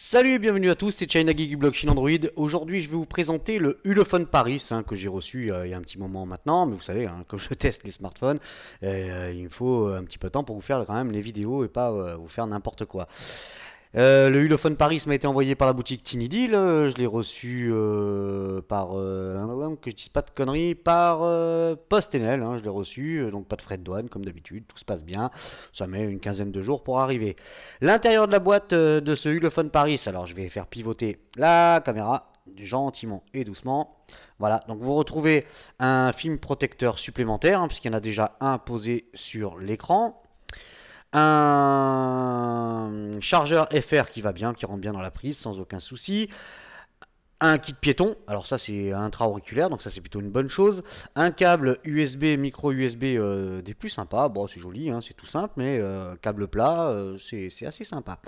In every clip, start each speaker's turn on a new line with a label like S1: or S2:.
S1: Salut et bienvenue à tous, c'est China Geek Blog Chine Android. Aujourd'hui, je vais vous présenter le Ulefone Paris que j'ai reçu il y a un petit moment maintenant. Mais vous savez, comme je teste les smartphones, il me faut un petit peu de temps pour vous faire quand même les vidéos et pas vous faire n'importe quoi. Le Ulefone Paris m'a été envoyé par la boutique Tiny Deal. Je l'ai reçu que je dise pas de conneries, par PostNL. Je l'ai reçu, donc pas de frais de douane comme d'habitude, tout se passe bien. Ça met une quinzaine de jours pour arriver. L'intérieur de la boîte de ce Ulefone Paris, alors je vais faire pivoter la caméra gentiment et doucement. Voilà, donc vous retrouvez un film protecteur supplémentaire, puisqu'il y en a déjà un posé sur l'écran, un chargeur FR qui va bien, qui rentre bien dans la prise sans aucun souci, un kit piéton, alors ça c'est intra-auriculaire, donc ça c'est plutôt une bonne chose, un câble USB, micro USB des plus sympas, bon c'est joli, c'est tout simple, mais câble plat, c'est assez sympa.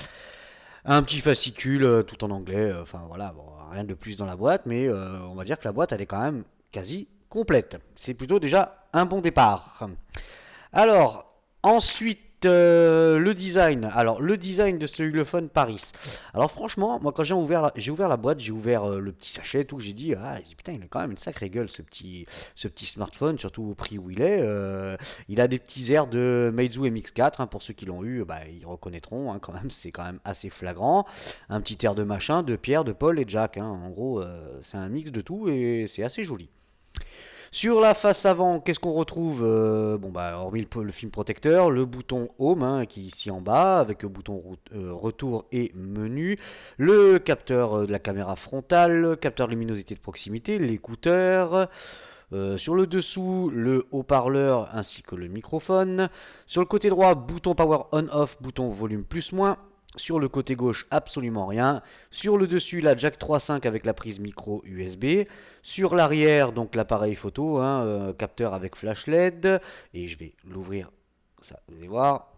S1: Un petit fascicule tout en anglais, enfin voilà, bon, rien de plus dans la boîte, mais on va dire que la boîte elle est quand même quasi complète. C'est plutôt déjà un bon départ. Alors, ensuite, le design. Alors, le design de ce Hulophone Paris. Alors, franchement, moi, quand j'ai ouvert la boîte, j'ai ouvert le petit sachet, tout, j'ai dit, putain, il a quand même une sacrée gueule, ce petit smartphone, surtout au prix où il est. Il a des petits airs de Meizu MX4, pour ceux qui l'ont eu, bah, ils reconnaîtront, quand même, c'est quand même assez flagrant. Un petit air de machin, de Pierre, de Paul et de Jack. En gros, c'est un mix de tout et c'est assez joli. Sur la face avant, qu'est-ce qu'on retrouve? Bon bah hormis le film protecteur, le bouton Home qui est ici en bas avec le bouton retour et menu, le capteur de la caméra frontale, le capteur de luminosité de proximité, l'écouteur. Sur le dessous, le haut-parleur ainsi que le microphone. Sur le côté droit, bouton power on-off, bouton volume plus-moins. Sur le côté gauche, absolument rien. Sur le dessus, la jack 3.5 avec la prise micro USB. Sur l'arrière, donc l'appareil photo, capteur avec flash LED. Et je vais l'ouvrir, ça, vous allez voir.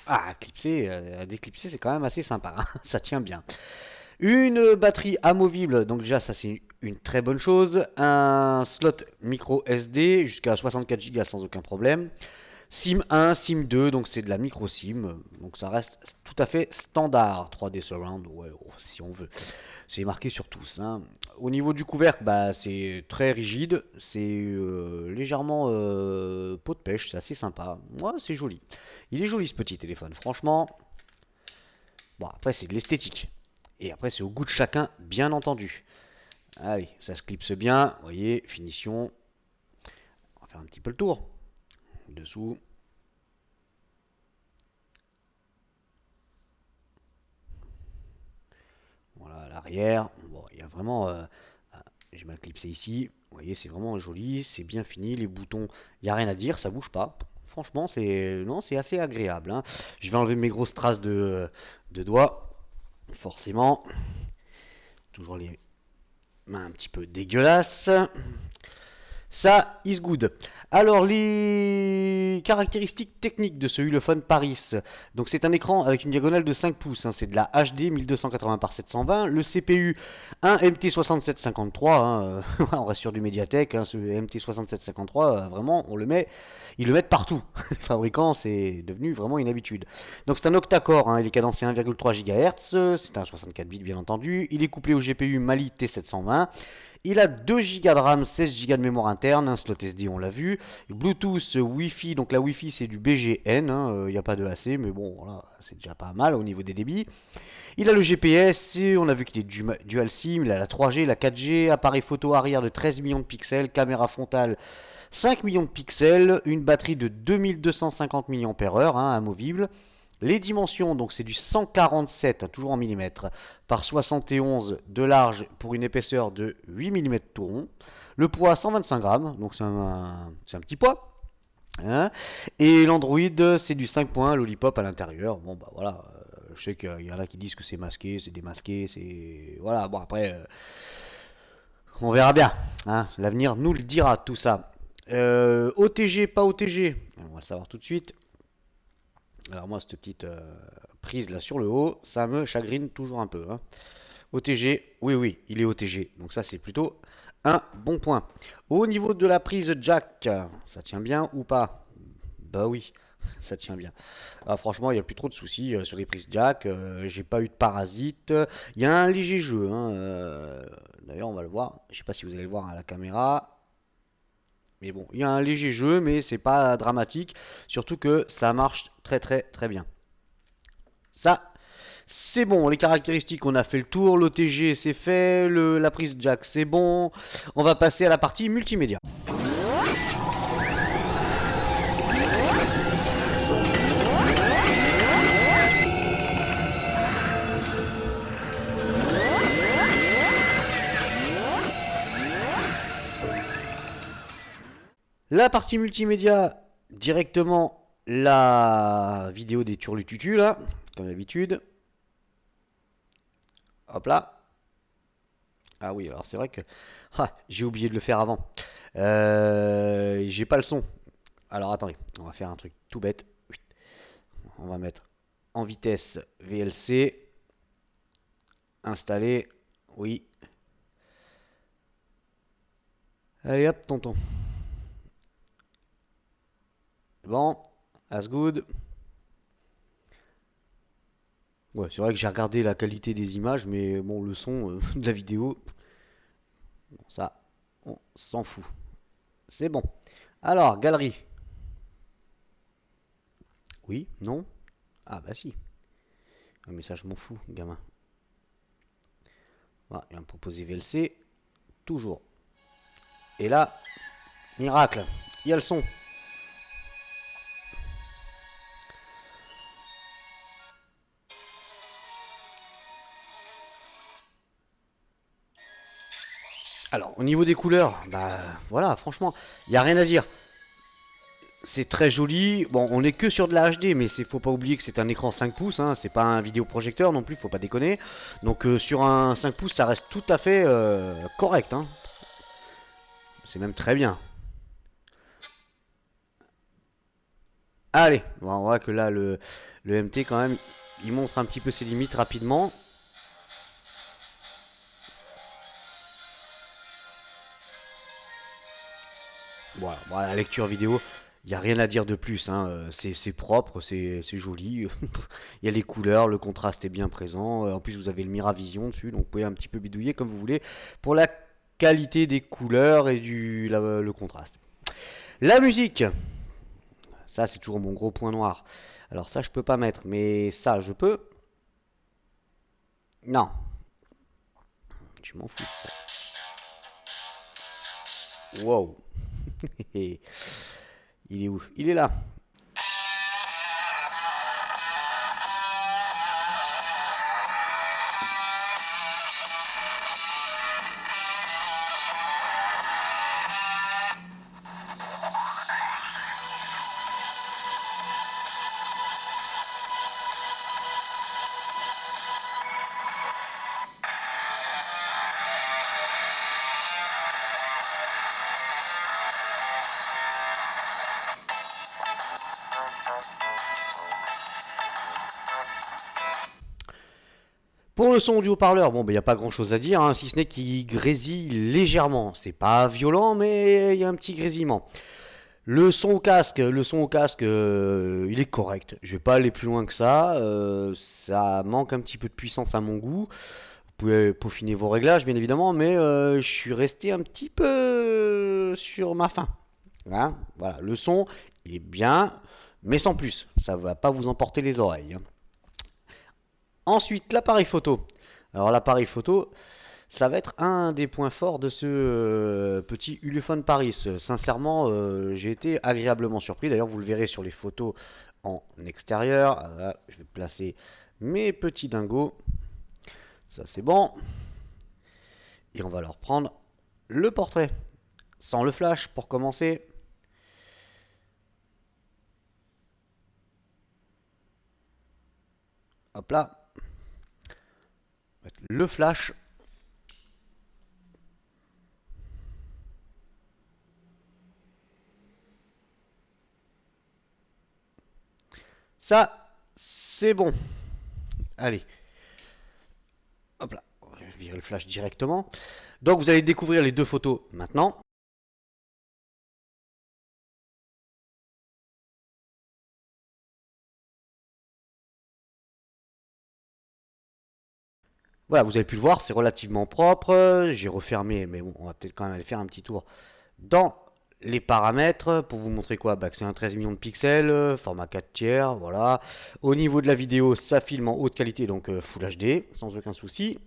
S1: Ah, clipser, déclipser, c'est quand même assez sympa, ça tient bien. Une batterie amovible, donc déjà ça c'est une très bonne chose. Un slot micro SD jusqu'à 64 Go sans aucun problème. SIM 1, SIM 2, donc c'est de la micro SIM, donc ça reste tout à fait standard. 3D Surround, ouais, si on veut. C'est marqué sur tous. Au niveau du couvercle, bah, c'est très rigide, c'est légèrement peau de pêche, c'est assez sympa. Moi, c'est joli. Il est joli ce petit téléphone, franchement. Bon, après c'est de l'esthétique. Et après c'est au goût de chacun, bien entendu. Allez, ça se clipse bien, vous voyez, finition. On va faire un petit peu le tour. Dessous. Voilà, l'arrière. Bon, il y a vraiment. J'ai mal clipsé ici. Vous voyez, c'est vraiment joli, c'est bien fini. Les boutons, il n'y a rien à dire, ça bouge pas. Franchement, c'est assez agréable. Je vais enlever mes grosses traces de doigts. Forcément. Toujours les mains un petit peu dégueulasses. Ça is good. Alors, les caractéristiques techniques de ce Ulefone Paris. Donc, c'est un écran avec une diagonale de 5 pouces. C'est de la HD 1280 par 720. Le CPU, un MT6753. On reste sur du Mediatek. Ce MT6753, vraiment, ils le mettent partout. Les fabricants, c'est devenu vraiment une habitude. Donc, c'est un octa-core. Il est cadencé 1,3 GHz. C'est un 64 bits, bien entendu. Il est couplé au GPU Mali T720. Il a 2 Go de RAM, 16 Go de mémoire interne, un slot SD on l'a vu, Bluetooth, Wi-Fi, donc la Wi-Fi c'est du BGN, il n'y a pas de AC, mais bon voilà, c'est déjà pas mal au niveau des débits. Il a le GPS, on a vu qu'il est dual SIM, il a la 3G, la 4G, appareil photo arrière de 13 millions de pixels, caméra frontale 5 millions de pixels, une batterie de 2250 mAh, amovible. Les dimensions, donc c'est du 147, toujours en millimètres, par 71 de large pour une épaisseur de 8 mm tout rond. Le poids 125 grammes, donc c'est un petit poids. Et l'Android, c'est du 5.1 Lollipop à l'intérieur. Bon, bah voilà, je sais qu'il y en a qui disent que c'est masqué, c'est démasqué, c'est. Voilà, bon après, on verra bien. L'avenir nous le dira, tout ça. OTG, pas OTG, on va le savoir tout de suite. Alors moi, cette petite prise là sur le haut, ça me chagrine toujours un peu. OTG, oui, oui, il est OTG. Donc ça, c'est plutôt un bon point. Au niveau de la prise jack, ça tient bien ou pas? Bah oui, Ça tient bien. Ah, franchement, il n'y a plus trop de soucis sur les prises jack. J'ai pas eu de parasites. Il y a un léger jeu, hein, d'ailleurs, on va le voir. Je sais pas si vous allez le voir à la caméra. Mais bon, il y a un léger jeu, mais c'est pas dramatique. Surtout que ça marche très très très bien. Ça, c'est bon. Les caractéristiques, on a fait le tour. L'OTG, c'est fait. La prise jack, c'est bon. On va passer à la partie multimédia. La partie multimédia, directement la vidéo des turlututu là, comme d'habitude. Hop là. Ah oui, alors c'est vrai que j'ai oublié de le faire avant. J'ai pas le son. Alors attendez, on va faire un truc tout bête. On va mettre en vitesse VLC. Installer. Oui. Allez hop, tonton. Bon, as good. Ouais, c'est vrai que j'ai regardé la qualité des images, mais bon, le son de la vidéo, bon, ça, on s'en fout. C'est bon. Alors, galerie. Oui, non. Ah bah si. Un message m'en fous, gamin. Voilà, il va me proposer VLC. Toujours. Et là, miracle. Il y a le son. Alors, au niveau des couleurs, bah voilà, franchement, il n'y a rien à dire. C'est très joli. Bon, on est que sur de la HD, mais faut pas oublier que c'est un écran 5 pouces. Hein, c'est pas un vidéoprojecteur non plus, faut pas déconner. Donc sur un 5 pouces, ça reste tout à fait correct. Hein. C'est même très bien. Allez, bon, on voit que là, le MT, quand même, il montre un petit peu ses limites rapidement. Voilà, bon, la lecture vidéo, il n'y a rien à dire de plus. Hein. C'est propre, c'est joli. Il y a les couleurs, le contraste est bien présent. En plus, vous avez le Miravision dessus, donc vous pouvez un petit peu bidouiller comme vous voulez pour la qualité des couleurs et le contraste. La musique, ça c'est toujours mon gros point noir. Alors ça je peux pas mettre, mais ça je peux. Non, je m'en fous de ça. Wow. Il est où? Il est là. Pour le son du haut-parleur, bon, il n'y a pas grand-chose à dire, hein, si ce n'est qu'il grésille légèrement. C'est pas violent, mais il y a un petit grésillement. Le son au casque, il est correct. Je vais pas aller plus loin que ça. Ça manque un petit peu de puissance à mon goût. Vous pouvez peaufiner vos réglages, bien évidemment, mais je suis resté un petit peu sur ma faim. Hein, voilà, le son, il est bien, mais sans plus. Ça va pas vous emporter les oreilles. Hein. Ensuite, l'appareil photo. Alors l'appareil photo, ça va être un des points forts de ce petit Ulefone Paris. Sincèrement, j'ai été agréablement surpris. D'ailleurs, vous le verrez sur les photos en extérieur. Je vais placer mes petits dingos. Ça, c'est bon. Et on va leur prendre le portrait. Sans le flash pour commencer. Hop là. Le flash. Ça, c'est bon. Allez. Hop là. On va virer le flash directement. Donc vous allez découvrir les deux photos maintenant. Voilà, vous avez pu le voir, c'est relativement propre. J'ai refermé, mais bon, on va peut-être quand même aller faire un petit tour dans les paramètres pour vous montrer quoi? Bah, que c'est un 13 millions de pixels, format 4 tiers, voilà. Au niveau de la vidéo, ça filme en haute qualité, donc Full HD, sans aucun souci.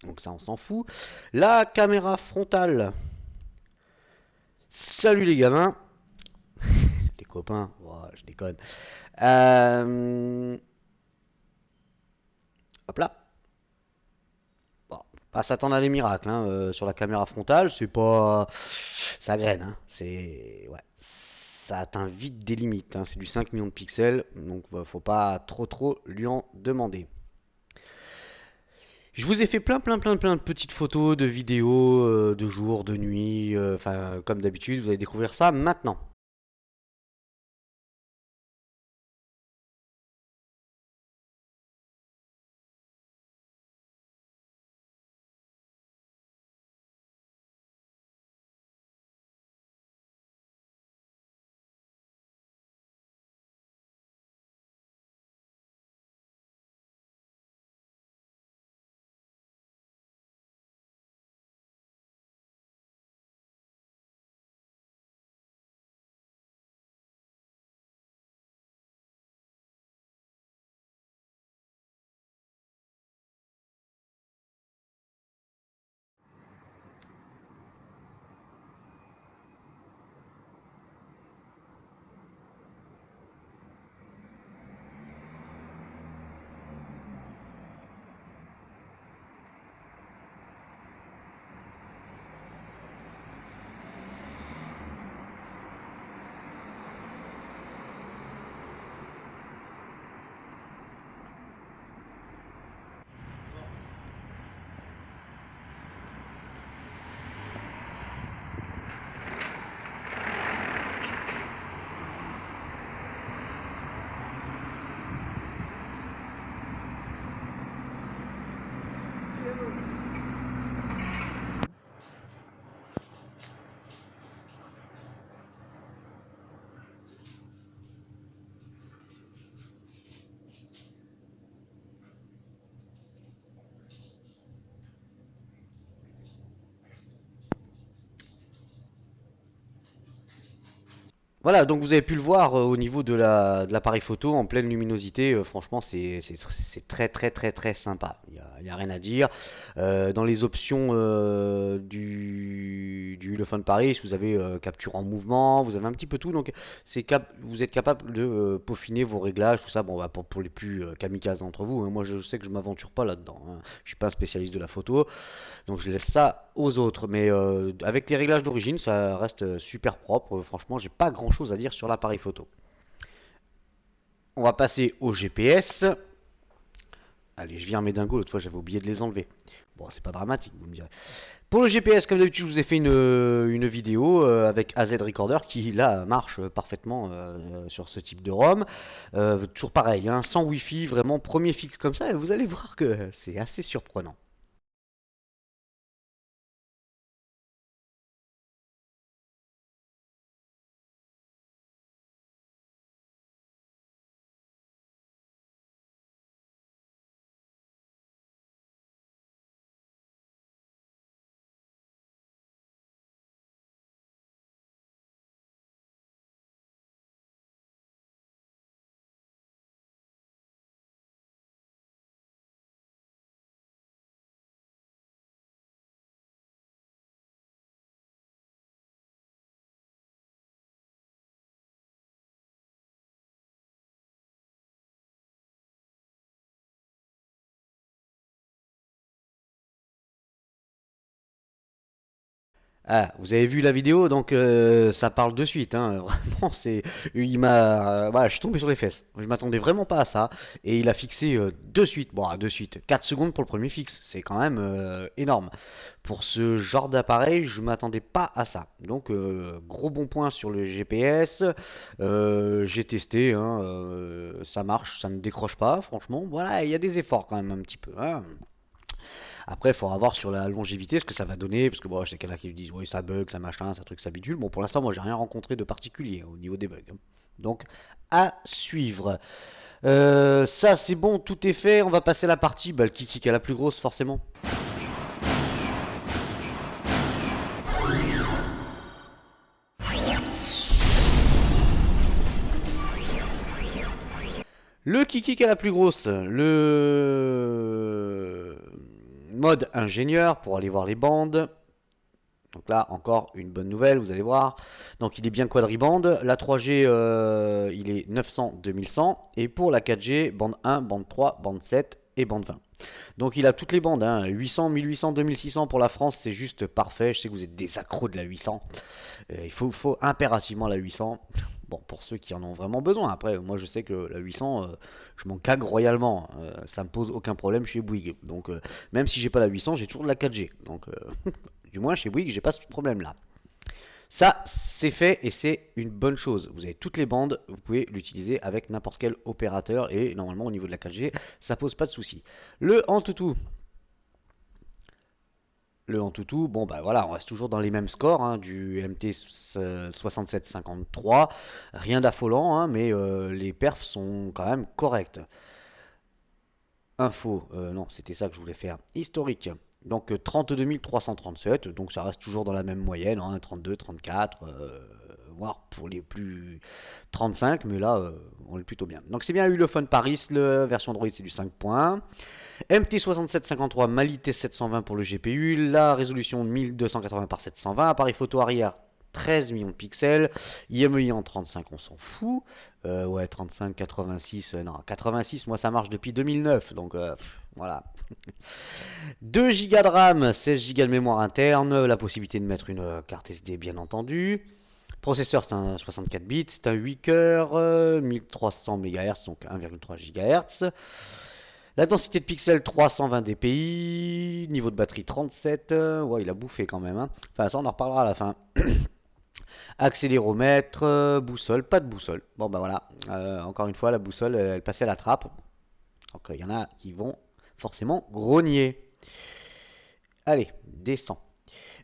S1: Donc ça, on s'en fout. La caméra frontale. Salut les gamins. Les copains, oh, je déconne. Euh, Hop là. Bon, pas s'attendre à des miracles hein, sur la caméra frontale, c'est pas. Ça graine, hein. C'est. Ouais. Ça atteint vite des limites, hein. C'est du 5 millions de pixels, donc faut pas trop lui en demander. Je vous ai fait plein de petites photos, de vidéos, de jour, de nuit, enfin comme d'habitude, vous allez découvrir ça maintenant. Voilà, donc vous avez pu le voir au niveau de l'appareil photo en pleine luminosité, franchement c'est très sympa, il y a rien à dire. Dans les options du Ulefone Paris, vous avez capture en mouvement, vous avez un petit peu tout, donc vous êtes capable de peaufiner vos réglages, tout ça, bon bah, pour les plus kamikazes d'entre vous, hein. Moi je sais que je m'aventure pas là-dedans, hein. Je suis pas un spécialiste de la photo, donc je laisse ça aux autres. Mais avec les réglages d'origine, ça reste super propre. Franchement, j'ai pas grand chose à dire sur l'appareil photo. On va passer au GPS. Allez, je viens mes dingos. L'autre fois, j'avais oublié de les enlever. Bon, c'est pas dramatique, vous me direz. Pour le GPS, comme d'habitude, je vous ai fait une vidéo avec AZ Recorder qui, là, marche parfaitement sur ce type de ROM. Toujours pareil, hein, sans Wi-Fi, vraiment premier fixe comme ça. Et vous allez voir que c'est assez surprenant. Ah, vous avez vu la vidéo, donc ça parle de suite, hein. Vraiment, voilà, je suis tombé sur les fesses. Je m'attendais vraiment pas à ça, et il a fixé de suite, bon, de suite, 4 secondes pour le premier fixe, c'est quand même énorme. Pour ce genre d'appareil, je m'attendais pas à ça. Donc, gros bon point sur le GPS. J'ai testé, hein, ça marche, ça ne décroche pas, franchement. Voilà, il y a des efforts quand même un petit peu, hein. Après, il faudra voir sur la longévité ce que ça va donner, parce que bon, je sais qu'il y en a qui me disent, oui, ça bug, ça machin, ça truc, ça bidule. Bon, pour l'instant, moi, j'ai rien rencontré de particulier au niveau des bugs, hein. Donc, à suivre. Ça c'est bon, tout est fait. On va passer à la partie, bah, le kiki qui a la plus grosse forcément. Le kiki qui a la plus grosse, le mode ingénieur pour aller voir les bandes. Donc là, encore une bonne nouvelle, vous allez voir. Donc il est bien quadribande. La 3G, il est 900-2100. Et pour la 4G, bande 1, bande 3, bande 7 et bande 20. Donc il a toutes les bandes, hein. 800, 1800, 2600 pour la France, c'est juste parfait. Je sais que vous êtes des accros de la 800. Il faut impérativement la 800. Bon, pour ceux qui en ont vraiment besoin. Après, moi je sais que la 800, je m'en cague royalement. Ça me pose aucun problème chez Bouygues. Donc même si j'ai pas la 800, j'ai toujours de la 4G. Donc du moins chez Bouygues, j'ai pas ce problème là. Ça, c'est fait et c'est une bonne chose. Vous avez toutes les bandes, vous pouvez l'utiliser avec n'importe quel opérateur et normalement au niveau de la 4G, ça pose pas de souci. Le Antutu, le Antutu, bon bah voilà, on reste toujours dans les mêmes scores, hein, du MT 67-53, rien d'affolant, hein, mais les perfs sont quand même corrects. Info, non, c'était ça que je voulais faire. Historique. Donc 32 337, donc ça reste toujours dans la même moyenne, hein, 32, 34, voire pour les plus 35, mais là on est plutôt bien. Donc c'est bien Ulefone Paris, la version Android c'est du 5 points. MT6753 Mali T720 pour le GPU, la résolution 1280 par 720, appareil photo arrière 13 millions de pixels, IMEI en 35 on s'en fout, ouais 35, 86, non 86 moi ça marche depuis 2009 donc voilà. 2 Go de RAM, 16 Go de mémoire interne, la possibilité de mettre une carte SD bien entendu. Processeur c'est un 64 bits, c'est un 8 coeurs, 1300 MHz donc 1,3 GHz. La densité de pixels 320 dpi, niveau de batterie 37, ouais il a bouffé quand même, hein. Enfin ça on en reparlera à la fin. Accéléromètre, boussole, pas de boussole. Bon bah voilà, encore une fois la boussole elle passait à la trappe. Donc il y en a qui vont forcément grogner. Allez, descends.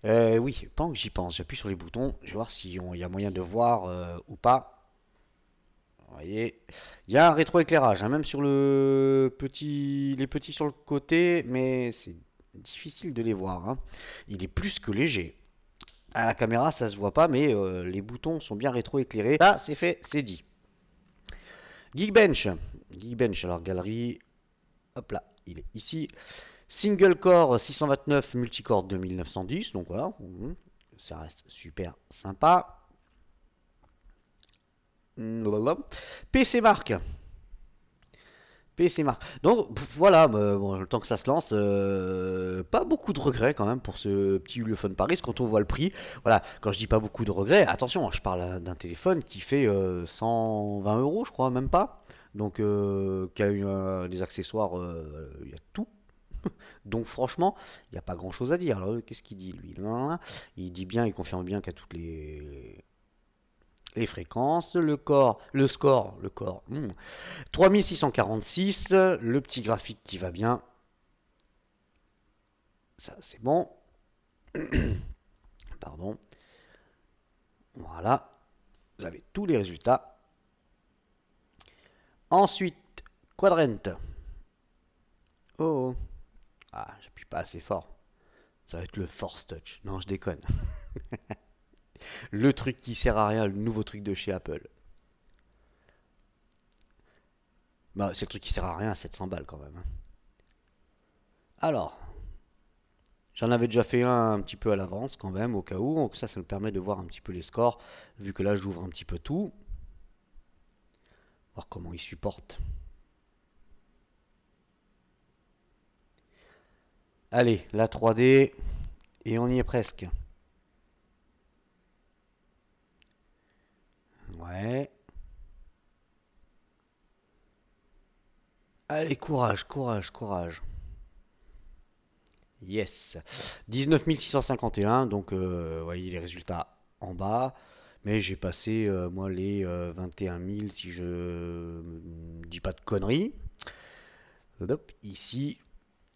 S1: Oui, pendant que j'y pense, j'appuie sur les boutons, je vais voir s'il y a moyen de voir ou pas. Vous voyez, il y a un rétroéclairage, hein, même sur les petits sur le côté, mais c'est difficile de les voir, hein. Il est plus que léger. À la caméra, ça se voit pas, mais les boutons sont bien rétroéclairés. Ça, c'est fait, c'est dit. Geekbench. Geekbench, alors galerie. Hop là, il est ici. Single core 629, multicore 2910. Donc voilà, ça reste super sympa. PC Mark. PC Mark. Donc voilà, bon, le temps que ça se lance, pas beaucoup de regrets quand même pour ce petit Ulefone Paris quand on voit le prix. Voilà, quand je dis pas beaucoup de regrets, attention, je parle d'un téléphone qui fait 120 euros, je crois, même pas. Donc qui a eu des accessoires, il y a tout. Donc franchement, il n'y a pas grand chose à dire. Alors, qu'est-ce qu'il dit lui? Il dit bien, il confirme bien qu'à toutes les fréquences, le corps, 3646, le petit graphique qui va bien, ça c'est bon, pardon, voilà, vous avez tous les résultats. Ensuite, Quadrant, oh, ah, j'appuie pas assez fort, ça va être le Force Touch, non je déconne, le truc qui sert à rien, le nouveau truc de chez Apple. Bah, c'est le truc qui sert à rien à 700 balles quand même, hein. Alors, j'en avais déjà fait un petit peu à l'avance quand même, au cas où. Donc ça me permet de voir un petit peu les scores, vu que là j'ouvre un petit peu tout. Voir comment il supporte. Allez, la 3D, et on y est presque. Ouais. Allez, courage, courage, courage. Yes. 19 651, donc voyez les résultats en bas. Mais j'ai passé, moi, les 21 000, si je dis pas de conneries. Hop, ici,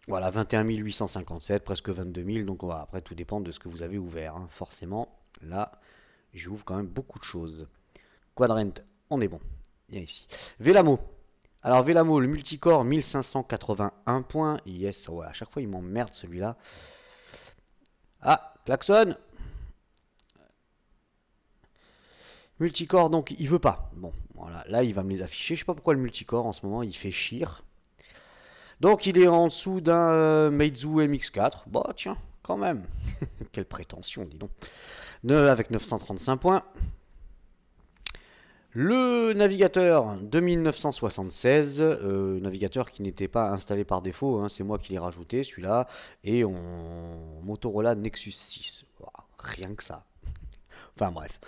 S1: voilà, 21 857, presque 22 000. Donc voilà, après, tout dépend de ce que vous avez ouvert, hein. Forcément, là, j'ouvre quand même beaucoup de choses. Quadrant, on est bon. Viens ici. Vélamo. Alors Vélamo, le multicore, 1581 points. Yes, ouais, à chaque fois il m'emmerde celui-là. Ah, klaxon. Multicore, donc il veut pas. Bon, voilà, là il va me les afficher. Je sais pas pourquoi le multicore en ce moment il fait chier. Donc il est en dessous d'un Meizu MX4. Bah tiens, quand même. Quelle prétention, dis donc. Avec 935 points. Le navigateur 2976, navigateur qui n'était pas installé par défaut, hein, c'est moi qui l'ai rajouté celui-là, et on Motorola Nexus 6. Wow, rien que ça. Enfin bref,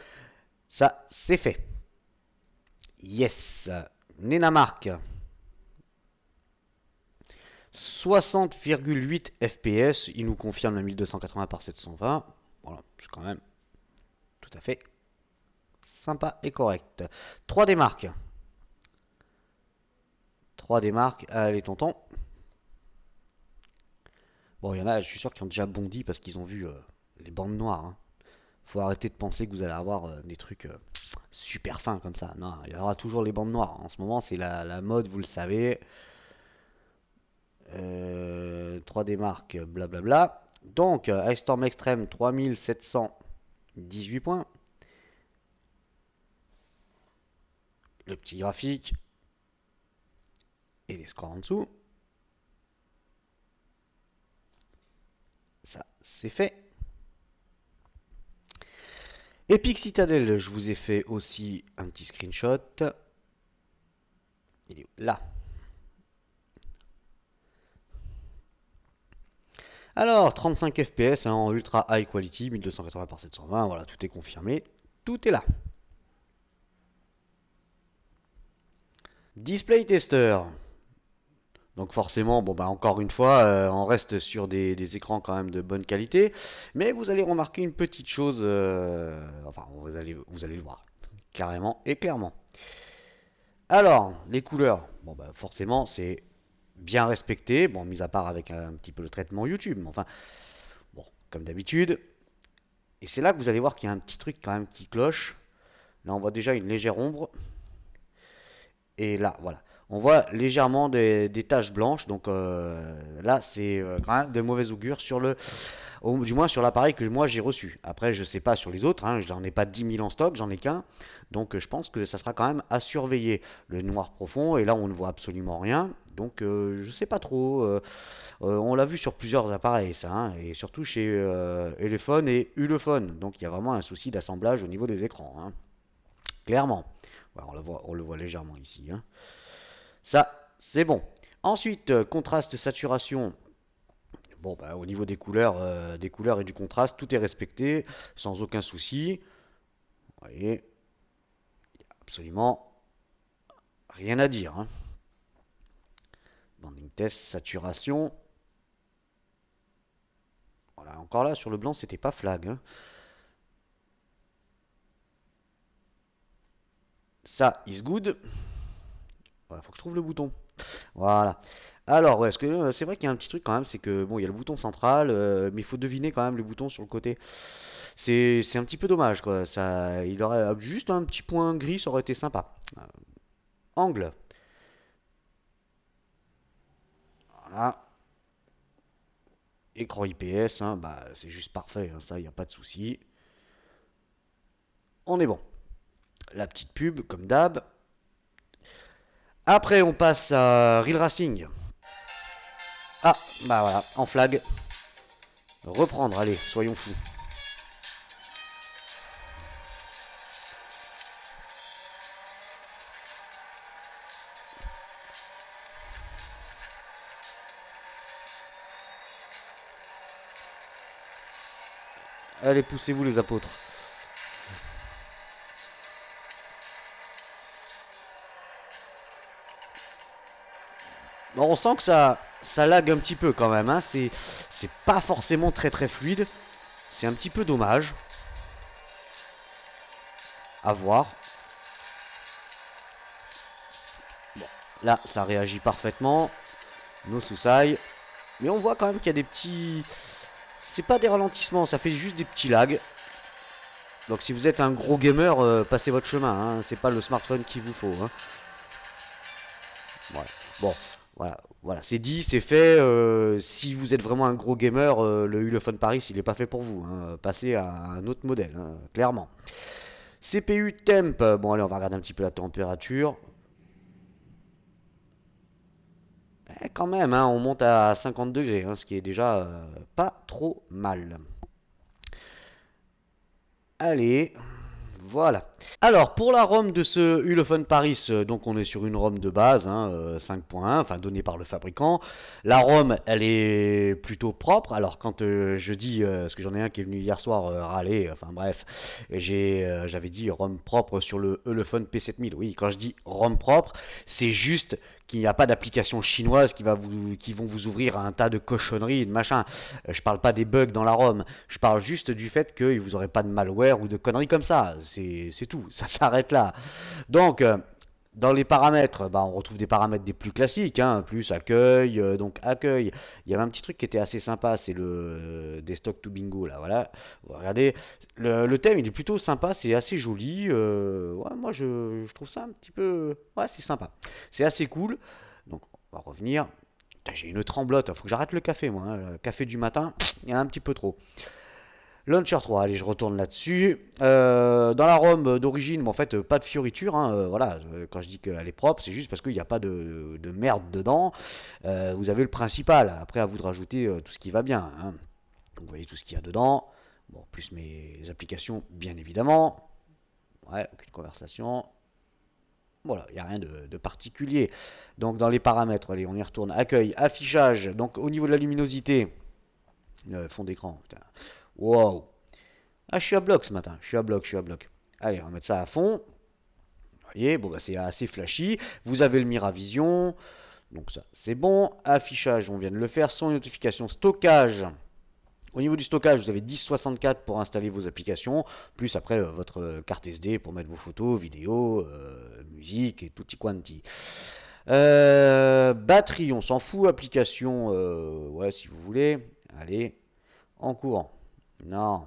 S1: ça c'est fait. Yes. Nenamark, 60,8 FPS, il nous confirme la 1280 par 720. Voilà, c'est quand même tout à fait sympa et correct. 3D Mark. 3D Mark, allez tonton. Bon, il y en a, je suis sûr, qui ont déjà bondi parce qu'ils ont vu les bandes noires. Hein. Faut arrêter de penser que vous allez avoir des trucs super fins comme ça. Non, il y aura toujours les bandes noires. En ce moment, c'est la mode, vous le savez. 3D Mark, blablabla. Donc, Ice Storm Extreme, 3718 points. Le petit graphique. Et les scores en dessous. Ça, c'est fait. Epic Citadel, je vous ai fait aussi un petit screenshot. Il est là. Alors, 35 FPS hein, en ultra high quality, 1280 par 720, voilà, tout est confirmé. Tout est là. Display Tester. Donc forcément, bon bah encore une fois, on reste sur des écrans quand même de bonne qualité, mais vous allez remarquer une petite chose, enfin vous allez le voir, carrément et clairement. Alors, les couleurs, bon bah forcément c'est bien respecté, bon mis à part avec un petit peu le traitement YouTube, mais enfin, bon, comme d'habitude. Et c'est là que vous allez voir qu'il y a un petit truc quand même qui cloche. Là on voit déjà une légère ombre, et là, voilà. On voit légèrement des taches blanches, donc là c'est quand même de mauvais augure sur du moins sur l'appareil que moi j'ai reçu. Après, je sais pas sur les autres, hein, j'en ai pas 10 000 en stock, j'en ai qu'un, donc je pense que ça sera quand même à surveiller. Le noir profond, et là on ne voit absolument rien, donc je sais pas trop. On l'a vu sur plusieurs appareils, ça, hein, et surtout chez Elephone et Ulefone, donc il y a vraiment un souci d'assemblage au niveau des écrans, hein, clairement. Ouais, on le voit légèrement ici. Hein. Ça, c'est bon. Ensuite, contraste, saturation. Bon, bah, au niveau des couleurs et du contraste, tout est respecté, sans aucun souci. Vous voyez, absolument rien à dire. Hein. Banding test, saturation. Voilà, encore là, sur le blanc, c'était pas flag. Hein. Ça, is good. Voilà, faut que je trouve le bouton. Voilà. Alors, ouais, parce que c'est vrai qu'il y a un petit truc quand même, c'est que bon, il y a le bouton central, mais il faut deviner quand même le bouton sur le côté. C'est un petit peu dommage, quoi. Ça, il aurait juste un petit point gris, ça aurait été sympa. Angle. Voilà. Écran IPS, hein, bah, c'est juste parfait, hein, ça, il n'y a pas de souci. On est bon. La petite pub, comme d'hab. Après, on passe à Real Racing. Ah, bah voilà, en flag. Reprendre, allez, soyons fous. Allez, poussez-vous les apôtres. Bon, on sent que ça lag un petit peu quand même. Hein. C'est pas forcément très très fluide. C'est un petit peu dommage. À voir. Bon, là, ça réagit parfaitement. No Susai. Mais on voit quand même qu'il y a des petits... C'est pas des ralentissements, ça fait juste des petits lags. Donc si vous êtes un gros gamer, passez votre chemin. Hein. C'est pas le smartphone qu'il vous faut. Hein. Voilà. Bon, voilà, c'est dit, c'est fait. Si vous êtes vraiment un gros gamer, le Ulefone Paris, il n'est pas fait pour vous, hein. Passez à un autre modèle, hein, clairement. CPU temp, bon allez, on va regarder un petit peu la température. Quand même, hein, on monte à 50 degrés, hein, ce qui est déjà pas trop mal. Allez, voilà. Alors, pour la ROM de ce Ulefone Paris, donc on est sur une ROM de base, hein, 5.1, enfin donnée par le fabricant. La ROM, elle est plutôt propre. Alors, quand je dis, parce que j'en ai un qui est venu hier soir râler, enfin bref, j'avais dit ROM propre sur le Ulefone P7000. Oui, quand je dis ROM propre, c'est juste qu'il n'y a pas d'application chinoise qui vont vous ouvrir un tas de cochonneries et de machin. Je parle pas des bugs dans la ROM. Je parle juste du fait que vous n'aurez pas de malware ou de conneries comme ça. C'est tout. Ça s'arrête là. Donc, dans les paramètres, bah, on retrouve des paramètres des plus classiques, hein, plus accueil. Donc, accueil, il y avait un petit truc qui était assez sympa, c'est le Desktop to Bingo. Là, voilà. Regardez, le thème, il est plutôt sympa, c'est assez joli. Ouais, moi, je trouve ça un petit peu. Ouais, c'est sympa. C'est assez cool. Donc, on va revenir. Putain, j'ai une tremblote, faut que j'arrête le café, moi, hein. Le café du matin, il y en a un petit peu trop. Launcher 3, allez, je retourne là-dessus. Dans la ROM d'origine, mais en fait, pas de fioriture, hein, voilà, quand je dis qu'elle est propre, c'est juste parce qu'il n'y a pas de merde dedans. Vous avez le principal, après à vous de rajouter tout ce qui va bien, hein. Donc, vous voyez tout ce qu'il y a dedans. Bon, plus mes applications, bien évidemment. Ouais, aucune conversation. Voilà, il n'y a rien de particulier. Donc dans les paramètres, allez, on y retourne. Accueil, affichage. Donc au niveau de la luminosité, fond d'écran. Putain. Wow. Ah, je suis à bloc ce matin. Je suis à bloc, je suis à bloc. Allez, on va mettre ça à fond. Vous voyez, bon, bah, c'est assez flashy. Vous avez le Miravision. Donc ça, c'est bon. Affichage, on vient de le faire. Sans notification. Stockage. Au niveau du stockage, vous avez 1064 pour installer vos applications, plus après votre carte SD pour mettre vos photos, vidéos, musique et tutti quanti. Batterie, on s'en fout. Application, ouais, si vous voulez. Allez, en courant. Non,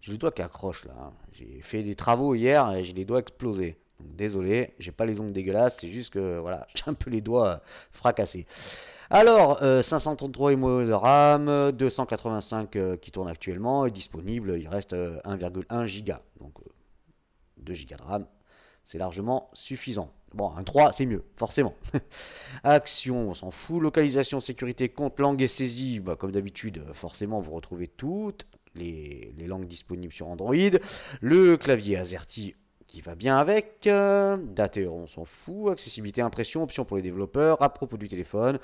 S1: j'ai le doigt qui accroche là, hein. J'ai fait des travaux hier et j'ai les doigts explosés. Donc désolé, j'ai pas les ongles dégueulasses, c'est juste que voilà, j'ai un peu les doigts fracassés. Alors, 533 MO de RAM, 285 qui tourne actuellement, est disponible, il reste 1,1 Go. Donc 2 Go de RAM, c'est largement suffisant. Bon, un 3, c'est mieux, forcément. Action, on s'en fout. Localisation, sécurité, compte, langue et saisie. Bah, comme d'habitude, forcément, vous retrouvez toutes les langues disponibles sur Android. Le clavier AZERTY qui va bien avec. Date, on s'en fout. Accessibilité, impression, options pour les développeurs. À propos du téléphone,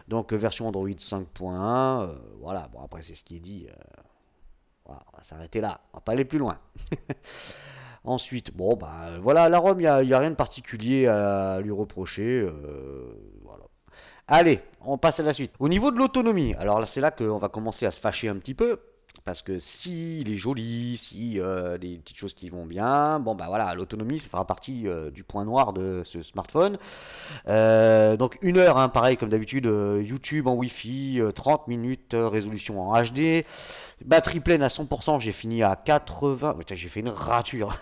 S1: donc version Android 5.1. Voilà, bon, après, c'est ce qui est dit. Voilà, on va s'arrêter là. On va pas aller plus loin. Ensuite, bon, bah voilà, la ROM, il y a rien de particulier à lui reprocher. Voilà. Allez, on passe à la suite. Au niveau de l'autonomie, alors là, c'est là qu'on va commencer à se fâcher un petit peu. Parce que si il est joli, si des petites choses qui vont bien, bon bah voilà, l'autonomie, ça fera partie du point noir de ce smartphone. Donc 1 heure, hein, pareil comme d'habitude, YouTube en Wi-Fi, 30 minutes, résolution en HD. Batterie pleine à 100%, j'ai fini à 80. Putain, j'ai fait une rature.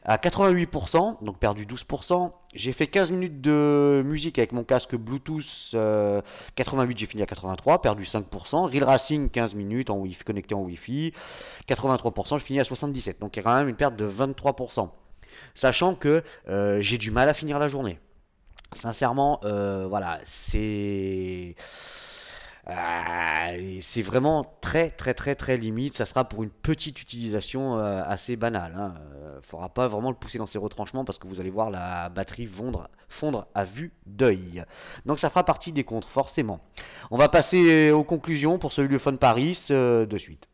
S1: À 88%, donc perdu 12%. J'ai fait 15 minutes de musique avec mon casque Bluetooth. 88, j'ai fini à 83, perdu 5%. Real Racing, 15 minutes en Wi-Fi, connecté en Wi-Fi. 83%, je finis à 77. Donc il y a quand même une perte de 23%. Sachant que j'ai du mal à finir la journée. Sincèrement, voilà, c'est vraiment très très très très limite. Ça sera pour une petite utilisation assez banale, hein. Faudra pas vraiment le pousser dans ses retranchements parce que vous allez voir la batterie fondre à vue d'œil. Donc ça fera partie des contres, forcément. On va passer aux conclusions pour ce Ulefone Paris de suite.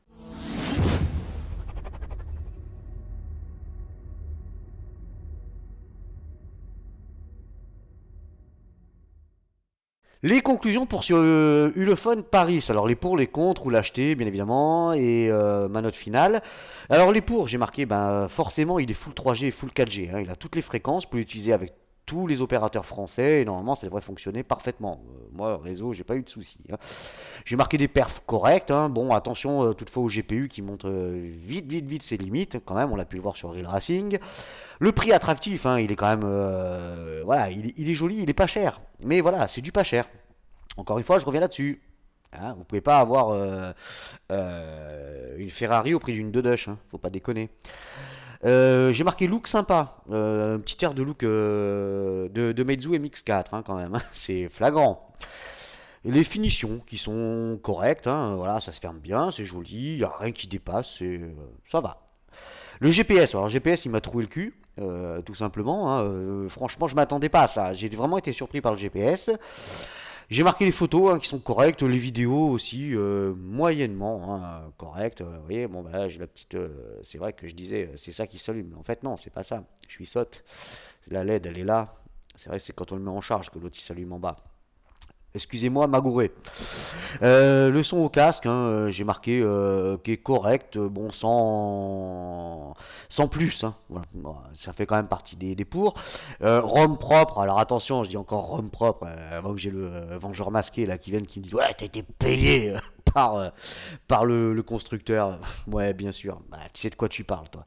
S1: Les conclusions pour ce Ulefone Paris. Alors les pour, les contre ou l'acheter bien évidemment et ma note finale. Alors les pour, j'ai marqué ben forcément il est full 3G et full 4G, hein. Il a toutes les fréquences, vous pouvez l'utiliser avec tous les opérateurs français et normalement ça devrait fonctionner parfaitement. Moi, réseau, j'ai pas eu de soucis, hein. J'ai marqué des perfs corrects, hein. Bon, attention toutefois au GPU qui montre vite ses limites, quand même, on l'a pu le voir sur Real Racing. Le prix attractif, hein, il est quand même. Voilà, il est joli, il est pas cher. Mais voilà, c'est du pas cher. Encore une fois, je reviens là-dessus. Hein, vous pouvez pas avoir une Ferrari au prix d'une Dodush, hein, faut pas déconner. J'ai marqué look sympa, un petit air de look de Meizu MX4 hein, quand même, hein, c'est flagrant. Et les finitions qui sont correctes, hein, voilà, ça se ferme bien, c'est joli, il n'y a rien qui dépasse, ça va. Le GPS, alors le GPS il m'a trouvé le cul, tout simplement, hein, franchement je m'attendais pas à ça, j'ai vraiment été surpris par le GPS. J'ai marqué les photos hein, qui sont correctes, les vidéos aussi moyennement hein, correctes. Vous voyez, bon bah là, j'ai la petite. C'est vrai que je disais c'est ça qui s'allume. En fait non, c'est pas ça. Je suis sotte. La LED elle est là. C'est vrai c'est quand on le met en charge que l'autre il s'allume en bas. Excusez-moi, Magouré. Le son au casque, hein, j'ai marqué qui est correct, bon, sans plus. Hein, voilà. Bon, ça fait quand même partie des pour. ROM propre, alors attention, je dis encore ROM propre, avant que j'ai le Vengeur masqué là, qui vienne qui me dit ouais, t'as été payé par, par le constructeur. Ouais, bien sûr, bah, tu sais de quoi tu parles, toi.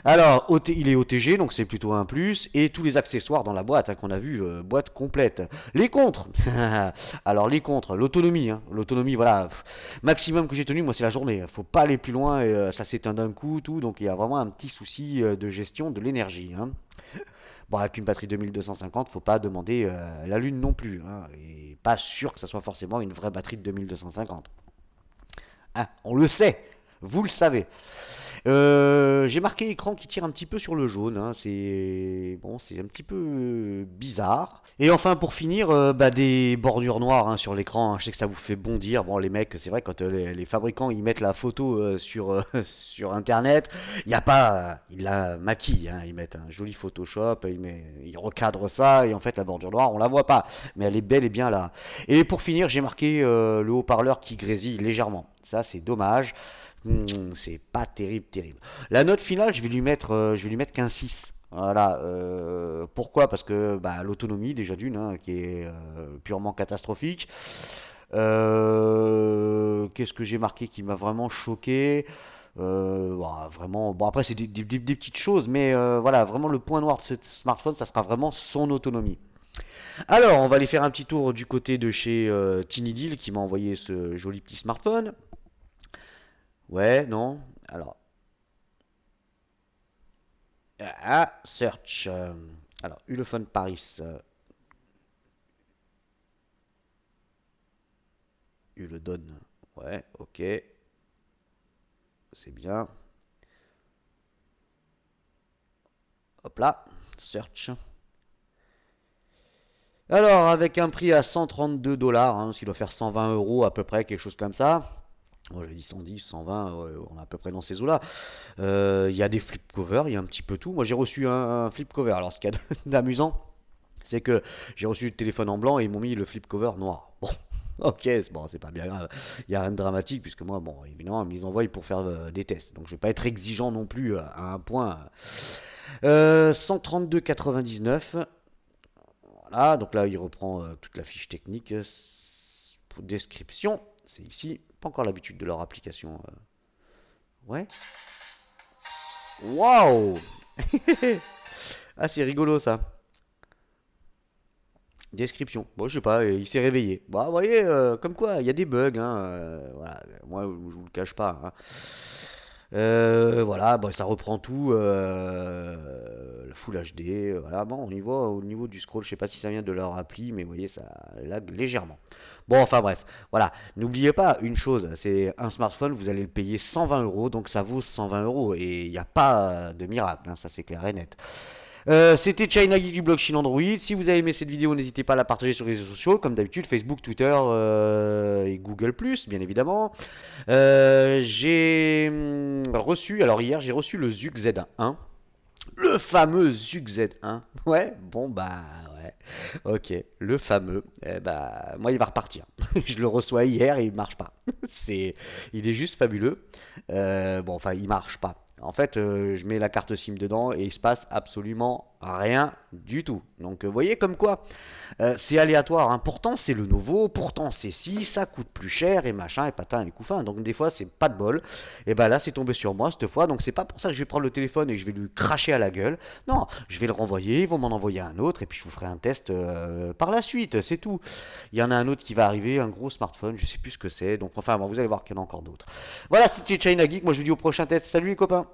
S1: Alors, il est OTG, donc c'est plutôt un plus. Et tous les accessoires dans la boîte, hein, qu'on a vu, boîte complète. Les contres. Alors, les contres, l'autonomie. Hein. L'autonomie, voilà. Maximum que j'ai tenu, moi, c'est la journée. Faut pas aller plus loin, et, ça s'éteint d'un coup, tout. Donc, il y a vraiment un petit souci de gestion de l'énergie. Hein. Bon, avec une batterie 2250, faut pas demander la lune non plus. Hein. Et pas sûr que ça soit forcément une vraie batterie de 2250. Hein, on le sait. Vous le savez. J'ai marqué écran qui tire un petit peu sur le jaune, hein, c'est bon, c'est un petit peu bizarre. Et enfin pour finir, bah, des bordures noires hein, sur l'écran, hein. Je sais que ça vous fait bondir. Bon les mecs, c'est vrai quand les fabricants ils mettent la photo sur sur internet, il y a pas, ils la maquillent, hein, ils mettent un joli Photoshop, ils recadrent ça et en fait la bordure noire on la voit pas, mais elle est bel et bien là. Et pour finir j'ai marqué le haut-parleur qui grésille légèrement. Ça c'est dommage. C'est pas terrible. La note finale, je vais lui mettre qu'un 6. Voilà. Pourquoi? Parce que bah, l'autonomie, déjà d'une, hein, qui est purement catastrophique. Qu'est-ce que j'ai marqué qui m'a vraiment choqué? Bah, vraiment. Bon, après, c'est des petites choses, mais voilà, vraiment le point noir de ce smartphone, ça sera vraiment son autonomie. Alors, on va aller faire un petit tour du côté de chez Tinidil qui m'a envoyé ce joli petit smartphone. Ouais, non. Alors, search. Alors, Ulefone Paris. Uledon. Ouais, ok. C'est bien. Hop là. Search. Alors, avec un prix à 132 dollars, hein, ce qui doit faire 120 euros à peu près, quelque chose comme ça. Moi, j'ai dit 110, 120, ouais, on est à peu près dans ces eaux-là. Il y a des flip covers, il y a un petit peu tout. Moi, j'ai reçu un flip cover. Alors, ce qu'il y a d'amusant, c'est que j'ai reçu le téléphone en blanc et ils m'ont mis le flip cover noir. Bon, ok, bon, c'est pas bien grave. Il n'y a rien de dramatique puisque moi, bon, évidemment, ils m'envoient pour faire des tests. Donc je vais pas être exigeant non plus à un point. 132,99. Voilà, donc là, il reprend toute la fiche technique. Description, c'est ici. Pas encore l'habitude de leur application. Ouais. Waouh. Ah, c'est rigolo ça. Description. Bon, je sais pas, il s'est réveillé. Bah, vous voyez, comme quoi, il y a des bugs, hein, voilà. Moi, je vous le cache pas, hein. Voilà, bah, ça reprend tout, le Full HD, voilà. Bon, on y voit au niveau du scroll, je sais pas si ça vient de leur appli, mais vous voyez, ça lag légèrement. Bon, enfin bref, voilà. N'oubliez pas une chose, c'est un smartphone, vous allez le payer 120 euros, donc ça vaut 120 euros, et il n'y a pas de miracle, hein, ça c'est clair et net. C'était China Geek du blog Chine Android. Si vous avez aimé cette vidéo, n'hésitez pas à la partager sur les réseaux sociaux, comme d'habitude, Facebook, Twitter et Google+, bien évidemment. J'ai reçu, alors hier, j'ai reçu le Zug Z1. Le fameux Zug Z1. Ouais, bon bah ouais. Ok, le fameux. Eh bah, moi il va repartir. Je le reçois hier et il marche pas. Il est juste fabuleux. Bon, enfin, il marche pas. En fait, je mets la carte SIM dedans et il se passe absolument rien du tout. Donc, vous voyez comme quoi, c'est aléatoire, hein. Pourtant, c'est le nouveau, pourtant, c'est si, ça coûte plus cher et machin et patin et couffin. Donc, des fois, c'est pas de bol. Et ben là, c'est tombé sur moi cette fois. Donc, c'est pas pour ça que je vais prendre le téléphone et que je vais lui cracher à la gueule. Non, je vais le renvoyer, ils vont m'en envoyer un autre et puis je vous ferai un test par la suite, c'est tout. Il y en a un autre qui va arriver, un gros smartphone, je sais plus ce que c'est. Donc, enfin, bon, vous allez voir qu'il y en a encore d'autres. Voilà, c'était China Geek. Moi, je vous dis au prochain test. Salut les copains!